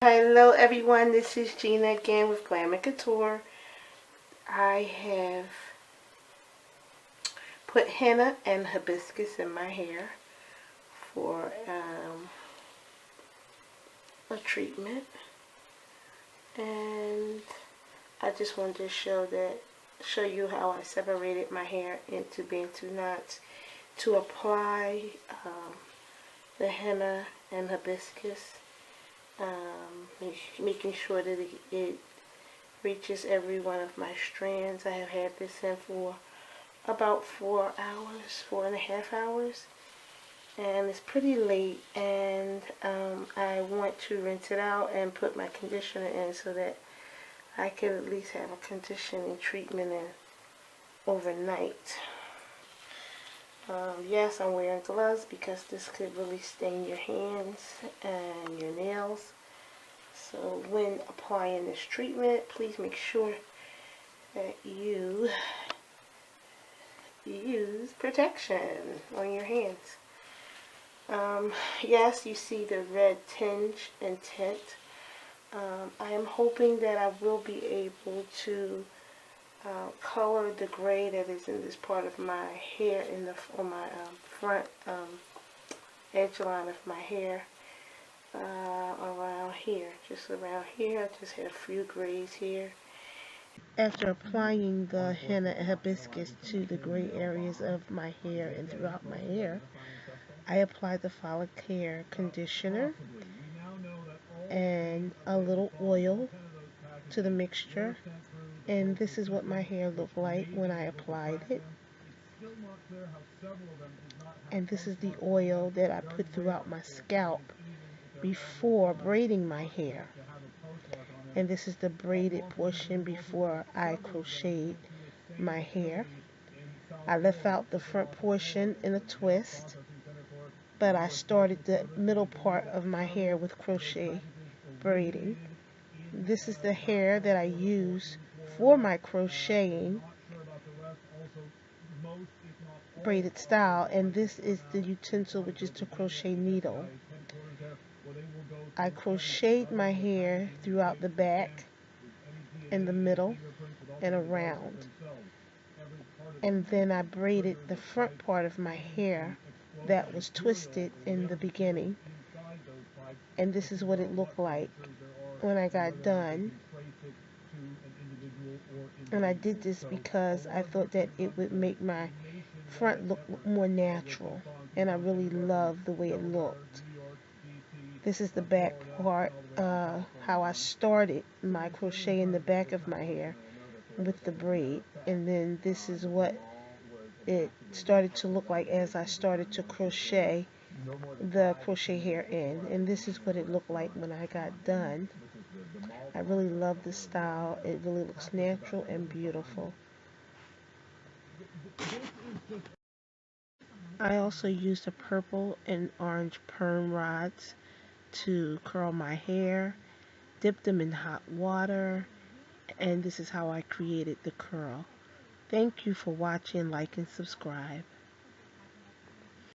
Hello everyone, this is Gina again with Glamour Couture. I have put henna and hibiscus in my hair for a treatment, and I just wanted to show you how I separated my hair into being two knots to apply the henna and hibiscus. Making sure that it reaches every one of my strands. I have had this in for about 4 hours, 4.5 hours, and it's pretty late, and I want to rinse it out and put my conditioner in so that I can at least have a conditioning treatment in overnight. Yes, I'm wearing gloves because this could really stain your hands and your nails. So when applying this treatment, please make sure that you use protection on your hands. Yes, you see the red tinge and tint. I am hoping that I will be able to color the gray that is in this part of my hair on my front edge line of my hair, around here, just around here. I just had a few grays here. After applying the henna and hibiscus to the gray areas of my hair and throughout my hair, I applied the follic hair conditioner and a little oil to the mixture, and this is what my hair looked like when I applied it. And this is the oil that I put throughout my scalp before braiding my hair. And this is the braided portion before I crocheted my hair. I left out the front portion in a twist, but I started the middle part of my hair with crochet braiding. This is the hair that I use for my crocheting braided style, and this is the utensil, which is the crochet needle. I crocheted my hair throughout the back, in the middle, and around, and then I braided the front part of my hair that was twisted in the beginning, and this is what it looked like when I got done. And I did this because I thought that it would make my front look more natural, and I really loved the way it looked. This is the back part, how I started my crochet in the back of my hair with the braid, and then this is what it started to look like as I started to crochet the crochet hair in, and this is what it looked like when I got done. I really love this style. It really looks natural and beautiful. I also used the purple and orange perm rods to curl my hair, dip them in hot water, and this is how I created the curl. Thank you for watching, like, and subscribe.